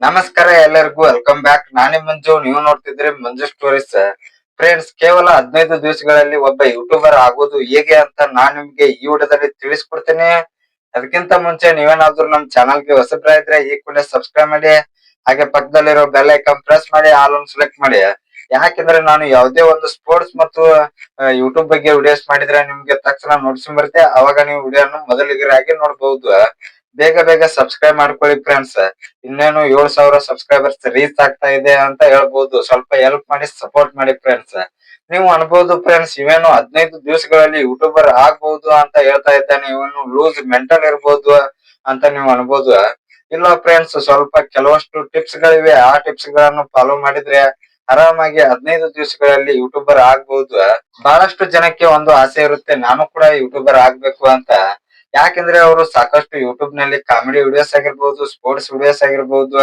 ನಮಸ್ಕಾರ ಎಲ್ಲರಿಗೂ welcome back. ನಾನೇ ಮಂಜು, ನೀವು ನೋಡ್ತಿದ್ರಿ ಮಂಜು ಸ್ಟೋರೀಸ್. ಫ್ರೆಂಡ್ಸ್, ಕೇವಲ 15 ದಿವಸಗಳಲ್ಲಿ ಒಬ್ಬ ಯೂಟ್ಯೂಬರ್ ಆಗೋದು ಹೇಗೆ ಅಂತ ನಾನ್ ನಿಮ್ಗೆ ಈ ವಿಡಿಯೋದಲ್ಲಿ ತಿಳಿಸ್ಕೊಡ್ತೇನೆ. ಅದಕ್ಕಿಂತ ಮುಂಚೆ ನೀವೇನಾದ್ರೂ ನಮ್ ಚಾನಲ್ಗೆ ಹೊಸಬ್ರಾಗಿದ್ರೆ ಈ ಕೂಡಲೇ ಸಬ್ಸ್ಕ್ರೈಬ್ ಮಾಡಿ, ಹಾಗೆ ಪಕ್ಕದಲ್ಲಿರೋ ಬೆಲ್ ಐಕಾನ್ ಪ್ರೆಸ್ ಮಾಡಿ ಆಲ್ ಅನ್ನು ಸೆಲೆಕ್ಟ್ ಮಾಡಿ. ಯಾಕೆಂದ್ರೆ ನಾನು ಯಾವುದೇ ಒಂದು ಸ್ಪೋರ್ಟ್ಸ್ ಮತ್ತು ಯೂಟ್ಯೂಬ್ ಬಗ್ಗೆ ವಿಡಿಯೋಸ್ ಮಾಡಿದ್ರೆ ನಿಮ್ಗೆ ತಕ್ಷಣ ನೋಟಿಫಿಕೇಶನ್ ಬರುತ್ತೆ. ಅವಾಗ ನೀವು ವಿಡಿಯೋನು ಮೊದಲಿಗರಾಗಿ ನೋಡಬಹುದು. ಬೇಗ ಬೇಗ ಸಬ್ಸ್ಕ್ರೈಬ್ ಮಾಡ್ಕೊಳ್ಳಿ ಫ್ರೆಂಡ್ಸ್. ಇನ್ನೇನು 7,000 ಸಬ್ಸ್ಕ್ರೈಬರ್ಸ್ ರೀಚ್ ಆಗ್ತಾ ಇದೆ ಅಂತ ಹೇಳ್ಬಹುದು. ಸ್ವಲ್ಪ ಹೆಲ್ಪ್ ಮಾಡಿ, ಸಪೋರ್ಟ್ ಮಾಡಿ ಫ್ರೆಂಡ್ಸ್. ನೀವು ಅನ್ಬಹುದು ಫ್ರೆಂಡ್ಸ್, ಇವೇನು 15 ದಿವಸಗಳಲ್ಲಿ ಯೂಟ್ಯೂಬರ್ ಆಗ್ಬಹುದು ಅಂತ ಹೇಳ್ತಾ ಇದ್ದಾನೆ, ಇವನು ಲೂಸ್ ಮೆಂಟಲ್ ಇರ್ಬೋದು ಅಂತ ನೀವು ಅನ್ಬೋದು. ಇಲ್ಲ ಫ್ರೆಂಡ್ಸ್, ಸ್ವಲ್ಪ ಕೆಲವಷ್ಟು ಟಿಪ್ಸ್ ಗಳಿವೆ. ಆ ಟಿಪ್ಸ್ ಗಳನ್ನು ಫಾಲೋ ಮಾಡಿದ್ರೆ ಆರಾಮಾಗಿ 15 ದಿವಸಗಳಲ್ಲಿ ಯೂಟ್ಯೂಬರ್ ಆಗ್ಬಹುದು. ಬಹಳಷ್ಟು ಜನಕ್ಕೆ ಒಂದು ಆಸೆ ಇರುತ್ತೆ, ನಾನು ಕೂಡ ಯೂಟ್ಯೂಬರ್ ಆಗ್ಬೇಕು ಅಂತ. ಯಾಕಂದ್ರೆ ಅವರು ಸಾಕಷ್ಟು ಯೂಟ್ಯೂಬ್ ನಲ್ಲಿ ಕಾಮಿಡಿ ವಿಡಿಯೋಸ್ ಆಗಿರ್ಬಹುದು, ಸ್ಪೋರ್ಟ್ಸ್ ವಿಡಿಯೋಸ್ ಆಗಿರ್ಬಹುದು,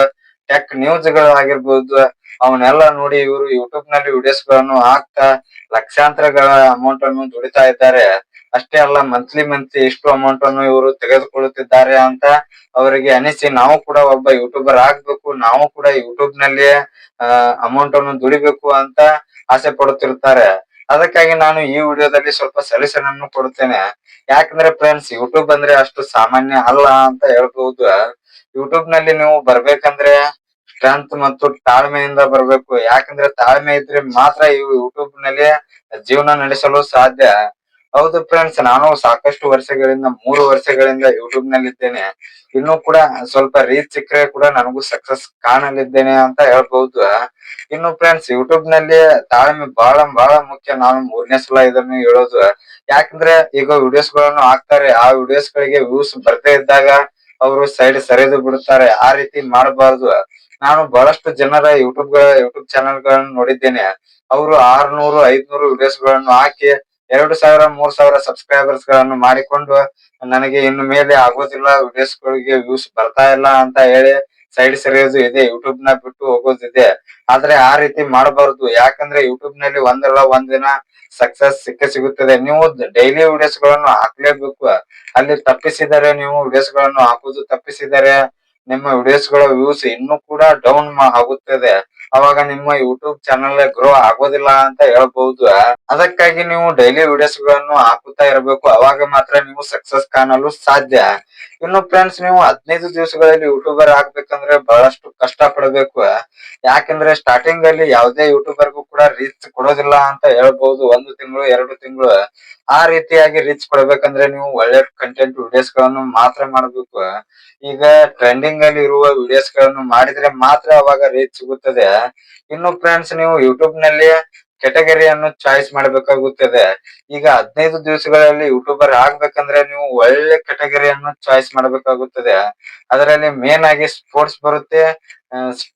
ಟೆಕ್ ನ್ಯೂಸ್ ಗಳು ಆಗಿರ್ಬಹುದು, ಅವನ್ನೆಲ್ಲ ನೋಡಿ ಇವರು ಯೂಟ್ಯೂಬ್ ನಲ್ಲಿ ವಿಡಿಯೋಸ್ ಗಳನ್ನು ಹಾಕ್ತಾ ಲಕ್ಷಾಂತರಗಳ ಅಮೌಂಟ್ ಅನ್ನು ದುಡಿತಾ ಇದ್ದಾರೆ. ಅಷ್ಟೇ ಅಲ್ಲ, ಮಂತ್ಲಿ ಇಷ್ಟು ಅಮೌಂಟ್ ಅನ್ನು ಇವರು ತೆಗೆದುಕೊಳ್ಳುತ್ತಿದ್ದಾರೆ ಅಂತ ಅವರಿಗೆ ಅನಿಸಿ ನಾವು ಕೂಡ ಒಬ್ಬ ಯೂಟ್ಯೂಬರ್ ಆಗ್ಬೇಕು, ನಾವು ಕೂಡ ಯೂಟ್ಯೂಬ್ ನಲ್ಲಿ ಅಮೌಂಟ್ ಅನ್ನು ದುಡಿಬೇಕು ಅಂತ ಆಸೆ ಪಡುತ್ತಿರುತ್ತಾರೆ. ಅದಕ್ಕಾಗಿ ನಾನು ಈ ವಿಡಿಯೋದಲ್ಲಿ ಸ್ವಲ್ಪ ಸೊಲ್ಯೂಷನ್ ಅನ್ನು ಕೊಡುತ್ತೇನೆ. ಯಾಕಂದ್ರೆ ಫ್ರೆಂಡ್ಸ್, ಯೂಟ್ಯೂಬ್ ಅಂದ್ರೆ ಅಷ್ಟು ಸಾಮಾನ್ಯ ಅಲ್ಲ ಅಂತ ಹೇಳ್ಬಹುದು. ಯೂಟ್ಯೂಬ್ ನಲ್ಲಿ ನೀವು ಬರ್ಬೇಕಂದ್ರೆ ಸ್ಟ್ರೆಂತ್ ಮತ್ತು ತಾಳ್ಮೆಯಿಂದ ಬರ್ಬೇಕು. ಯಾಕಂದ್ರೆ ತಾಳ್ಮೆ ಇದ್ರೆ ಮಾತ್ರ ಈ ಯೂಟ್ಯೂಬ್ ನಲ್ಲಿ ಜೀವನ ನಡೆಸಲು ಸಾಧ್ಯ. ಹೌದು ಫ್ರೆಂಡ್ಸ್, ನಾನು ಸಾಕಷ್ಟು ವರ್ಷಗಳಿಂದ 3 ವರ್ಷಗಳಿಂದ ಯೂಟ್ಯೂಬ್ ನಲ್ಲಿ ಇದ್ದೇನೆ. ಇನ್ನೂ ಕೂಡ ಸ್ವಲ್ಪ ರೀಚ್ ಸಿಕ್ಕರೆ ಕೂಡ ನನಗೂ ಸಕ್ಸಸ್ ಕಾಣಲಿದ್ದೇನೆ ಅಂತ ಹೇಳ್ಬಹುದು. ಇನ್ನು ಫ್ರೆಂಡ್ಸ್, ಯೂಟ್ಯೂಬ್ ನಲ್ಲಿ ತಾಳ್ಮೆ ಬಹಳ ಬಹಳ ಮುಖ್ಯ. ನಾನು 3ನೇ ಸಲ ಇದನ್ನು ಹೇಳೋದು. ಯಾಕಂದ್ರೆ ಈಗ ವಿಡಿಯೋಸ್ ಗಳನ್ನು ಹಾಕ್ತಾರೆ, ಆ ವಿಡಿಯೋಸ್ ಗಳಿಗೆ ವ್ಯೂಸ್ ಬರ್ದೇ ಇದ್ದಾಗ ಅವರು ಸೈಡ್ ಸರಿದು ಬಿಡುತ್ತಾರೆ. ಆ ರೀತಿ ಮಾಡಬಾರದು. ನಾನು ಬಹಳಷ್ಟು ಜನರ ಯೂಟ್ಯೂಬ್ ಚಾನೆಲ್ ಗಳನ್ನು ನೋಡಿದ್ದೇನೆ. ಅವರು 600 500 ವಿಡಿಯೋಸ್ ಗಳನ್ನು ಹಾಕಿ 2,000 3,000 ಸಬ್ಸ್ಕ್ರೈಬರ್ಸ್ ಗಳನ್ನು ಮಾಡಿಕೊಂಡು ನನಗೆ ಇನ್ನು ಮೇಲೆ ಆಗೋದಿಲ್ಲ, ವಿಡಿಯೋಸ್ ಗಳಿಗೆ ವ್ಯೂಸ್ ಬರ್ತಾ ಇಲ್ಲ ಅಂತ ಹೇಳಿ ಸೈಡ್ ಸರಿಯೋದು ಇದೆ, ಯೂಟ್ಯೂಬ್ ನ ಬಿಟ್ಟು ಹೋಗೋದಿದೆ. ಆದ್ರೆ ಆ ರೀತಿ ಮಾಡಬಾರದು. ಯಾಕಂದ್ರೆ ಯೂಟ್ಯೂಬ್ ನಲ್ಲಿ ಒಂದಲ್ಲ ಒಂದಿನ ಸಕ್ಸಸ್ ಸಿಗುತ್ತದೆ. ನೀವು ಡೈಲಿ ವಿಡಿಯೋಸ್ ಗಳನ್ನು ಹಾಕ್ಲೇಬೇಕು. ಅಲ್ಲಿ ತಪ್ಪಿಸಿದರೆ, ನೀವು ವಿಡಿಯೋಸ್ ಗಳನ್ನು ಹಾಕುವುದು ತಪ್ಪಿಸಿದರೆ ನಿಮ್ಮ ವಿಡಿಯೋಸ್ ಗಳ ವ್ಯೂಸ್ ಇನ್ನೂ ಕೂಡ ಡೌನ್ ಆಗುತ್ತದೆ. ಅವಾಗ ನಿಮ್ಮ ಯೂಟ್ಯೂಬ್ ಚಾನಲ್ ಗ್ರೋ ಆಗೋದಿಲ್ಲ ಅಂತ ಹೇಳ್ಬಹುದು. ಅದಕ್ಕಾಗಿ ನೀವು ಡೈಲಿ ವಿಡಿಯೋಸ್ ಗಳನ್ನು ಹಾಕುತ್ತಾ ಇರಬೇಕು. ಅವಾಗ ಮಾತ್ರ ನೀವು ಸಕ್ಸಸ್ ಕಾಣಲು ಸಾಧ್ಯ. ಇನ್ನು ಫ್ರೆಂಡ್ಸ್, ನೀವು 15 ದಿವಸಗಳಲ್ಲಿ ಯೂಟ್ಯೂಬರ್ ಆಗ್ಬೇಕಂದ್ರೆ ಬಹಳಷ್ಟು ಕಷ್ಟ ಪಡಬೇಕು. ಯಾಕಂದ್ರೆ ಸ್ಟಾರ್ಟಿಂಗ್ ಅಲ್ಲಿ ಯಾವುದೇ ಯೂಟ್ಯೂಬರ್ಗೂ ಕೂಡ ರೀಚ್ ಕೊಡೋದಿಲ್ಲ ಅಂತ ಹೇಳ್ಬಹುದು. 1 ತಿಂಗಳು 2 ತಿಂಗಳು ಆ ರೀತಿಯಾಗಿ ರೀಚ್ ಕೊಡ್ಬೇಕಂದ್ರೆ ನೀವು ಒಳ್ಳೆ ಕಂಟೆಂಟ್ ವಿಡಿಯೋಸ್ ಗಳನ್ನು ಮಾತ್ರ ಮಾಡಬೇಕು. ಈಗ ಟ್ರೆಂಡಿಂಗ್ ಅಲ್ಲಿ ಇರುವ ವಿಡಿಯೋಸ್ ಗಳನ್ನು ಮಾಡಿದ್ರೆ ಮಾತ್ರ ಅವಾಗ ರೀಚ್ ಸಿಗುತ್ತದೆ. ಇನ್ನು ಫ್ರೆಂಡ್ಸ್, ನೀವು ಯೂಟ್ಯೂಬ್ ನಲ್ಲಿ ಕೆಟಗರಿಯನ್ನು ಚಾಯ್ಸ್ ಮಾಡಬೇಕಾಗುತ್ತದೆ. ಈಗ 15 ದಿವಸಗಳಲ್ಲಿ ಯೂಟ್ಯೂಬರ್ ಆಗ್ಬೇಕಂದ್ರೆ ನೀವು ಒಳ್ಳೆ ಕೆಟಗರಿಯನ್ನು ಚಾಯ್ಸ್ ಮಾಡಬೇಕಾಗುತ್ತದೆ. ಅದರಲ್ಲಿ ಮೇನ್ ಆಗಿ ಸ್ಪೋರ್ಟ್ಸ್ ಬರುತ್ತೆ,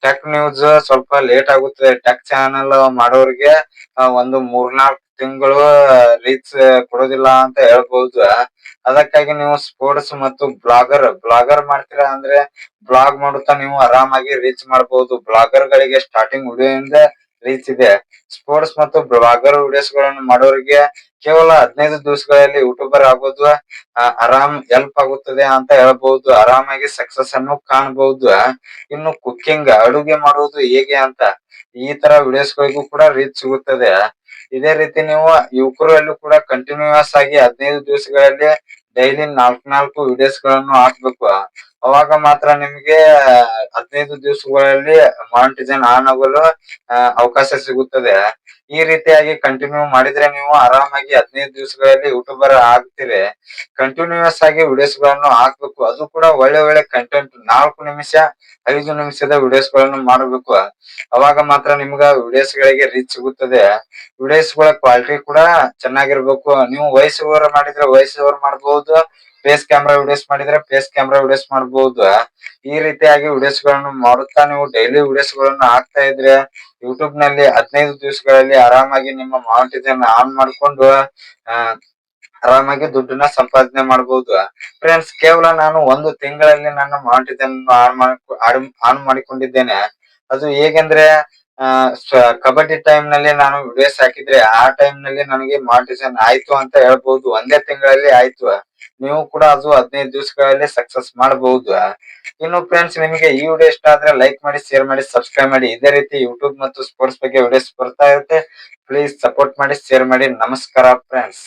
ಟೆಕ್ ನ್ಯೂಸ್ ಸ್ವಲ್ಪ ಲೇಟ್ ಆಗುತ್ತದೆ. ಟೆಕ್ ಚಾನೆಲ್ ಮಾಡೋರಿಗೆ ಒಂದು 3-4 ತಿಂಗಳು ರೀಚ್ ಕೊಡೋದಿಲ್ಲ ಅಂತ ಹೇಳ್ಬಹುದು. ಅದಕ್ಕಾಗಿ ನೀವು ಸ್ಪೋರ್ಟ್ಸ್ ಮತ್ತು ಬ್ಲಾಗರ್ ಮಾಡ್ತೀರಾ ಅಂದ್ರೆ ಬ್ಲಾಗ್ ಮಾಡುತ್ತಾ ನೀವು ಆರಾಮಾಗಿ ರೀಚ್ ಮಾಡಬಹುದು. ಬ್ಲಾಗರ್ ಗಳಿಗೆ ಸ್ಟಾರ್ಟಿಂಗ್ ವಿಡಿಯೋದಿಂದ ರೀಚ್ ಇದೆ. ಸ್ಪೋರ್ಟ್ಸ್ ಮತ್ತು ಬ್ಲಾಗರ್ ವಿಡಿಯೋಸ್ ಗಳನ್ನು ಮಾಡೋರಿಗೆ ಕೇವಲ 15 ದಿವಸಗಳಲ್ಲಿ ಯೂಟ್ಯೂಬರ್ ಆಗೋದು ಆರಾಮ್ ಹೆಲ್ಪ್ ಆಗುತ್ತದೆ ಅಂತ ಹೇಳ್ಬಹುದು. ಆರಾಮಾಗಿ ಸಕ್ಸಸ್ ಅನ್ನು ಕಾಣಬಹುದು. ಇನ್ನು ಕುಕ್ಕಿಂಗ್, ಅಡುಗೆ ಮಾಡುವುದು ಹೇಗೆ ಅಂತ ಈ ತರ ವಿಡಿಯೋಸ್ ಗಳಿಗೂ ಕೂಡ ರೀಚ್ ಸಿಗುತ್ತದೆ. ಇದೇ ರೀತಿ ನೀವು ಯುವಕರಲ್ಲೂ ಕೂಡ ಕಂಟಿನ್ಯೂಸ್ ಆಗಿ 15 ದಿವಸಗಳಲ್ಲಿ ಡೈಲಿ 4 ವಿಡಿಯೋಸ್ ಗಳನ್ನು ಹಾಕ್ಬೇಕು. ಅವಾಗ ಮಾತ್ರ ನಿಮ್ಗೆ 15 ದಿವಸಗಳಲ್ಲಿ ಮಾನಿಟೈಸೇಷನ್ ಆನ್ ಆಗಲು ಅವಕಾಶ ಸಿಗುತ್ತದೆ. ಈ ರೀತಿಯಾಗಿ ಕಂಟಿನ್ಯೂ ಮಾಡಿದ್ರೆ ನೀವು ಆರಾಮಾಗಿ 15 ದಿವಸಗಳಲ್ಲಿ ಯೂಟ್ಯೂಬರ್ ಆಗ್ತೀರಿ. ಕಂಟಿನ್ಯೂಸ್ ಆಗಿ ವಿಡಿಯೋಸ್ ಗಳನ್ನು ಹಾಕ್ಬೇಕು. ಅದು ಕೂಡ ಒಳ್ಳೆ ಒಳ್ಳೆ ಕಂಟೆಂಟ್ 4 ನಿಮಿಷ 5 ನಿಮಿಷದ ವಿಡಿಯೋಸ್ ಗಳನ್ನು ಮಾಡಬೇಕು. ಅವಾಗ ಮಾತ್ರ ನಿಮ್ಗ ವಿಡಿಯೋಸ್ ಗಳಿಗೆ ರೀಚ್ ಸಿಗುತ್ತದೆ. ವಿಡಿಯೋಸ್ ಗಳ ಕ್ವಾಲಿಟಿ ಕೂಡ ಚೆನ್ನಾಗಿರ್ಬೇಕು. ನೀವು ವಾಯ್ಸ್ ಓವರ್ ಮಾಡಿದ್ರೆ ವಾಯ್ಸ್ ಓವರ್ ಮಾಡಬಹುದು, ಫೇಸ್ ಕ್ಯಾಮ್ರಾ ವಿಡಿಯೋಸ್ ಮಾಡಿದ್ರೆ ಫೇಸ್ ಕ್ಯಾಮ್ರಾ ವಿಡಿಯೋಸ್ ಮಾಡಬಹುದು. ಈ ರೀತಿಯಾಗಿ ವಿಡಿಯೋಸ್ ಗಳನ್ನು ಮಾಡುತ್ತಾ ನೀವು ಡೈಲಿ ವಿಡಿಯೋಸ್ ಗಳನ್ನು ಹಾಕ್ತಾ ಇದ್ರೆ ಯೂಟ್ಯೂಬ್ ನಲ್ಲಿ 15 ದಿವಸಗಳಲ್ಲಿ ಆರಾಮಾಗಿ ನಿಮ್ಮ ಮಾನಿಟೈಸೇಷನ್ ಆನ್ ಮಾಡ್ಕೊಂಡು ಆರಾಮಾಗಿ ದುಡ್ಡನ್ನ ಸಂಪಾದನೆ ಮಾಡಬಹುದು. ಫ್ರೆಂಡ್ಸ್, ಕೇವಲ ನಾನು 1 ತಿಂಗಳಲ್ಲಿ ನನ್ನ ಮಾನಿಟೈಸೇಷನ್ ಆನ್ ಮಾಡಿಕೊಂಡಿದ್ದೇನೆ. ಅದು ಹೇಗೆಂದ್ರೆ ಕಬಡ್ಡಿ ಟೈಮ್ ನಲ್ಲಿ ನಾನು ವಿಡಿಯೋಸ್ ಹಾಕಿದ್ರೆ ಆ ಟೈಮ್ ನಲ್ಲಿ ನನಗೆ ಮಾನಿಟೈಸೇಷನ್ ಆಯ್ತು ಅಂತ ಹೇಳ್ಬಹುದು. ಒಂದೇ ತಿಂಗಳಲ್ಲಿ ಆಯ್ತು. ನೀವು ಕೂಡ ಅದು 15 ದಿವಸಗಳಲ್ಲಿ ಸಕ್ಸಸ್ ಮಾಡಬಹುದು. ಇನ್ನು ಫ್ರೆಂಡ್ಸ್, ನಿಮಗೆ ಈ ವಿಡಿಯೋ ಇಷ್ಟ ಆದ್ರೆ ಲೈಕ್ ಮಾಡಿ, ಶೇರ್ ಮಾಡಿ, ಸಬ್ಸ್ಕ್ರೈಬ್ ಮಾಡಿ. ಇದೇ ರೀತಿ ಯೂಟ್ಯೂಬ್ ಮತ್ತು ಸ್ಪೋರ್ಟ್ಸ್ ಬಗ್ಗೆ ವಿಡಿಯೋಸ್ ಬರ್ತಾ ಇರುತ್ತೆ. ಪ್ಲೀಸ್ ಸಪೋರ್ಟ್ ಮಾಡಿ, ಶೇರ್ ಮಾಡಿ. ನಮಸ್ಕಾರ ಫ್ರೆಂಡ್ಸ್.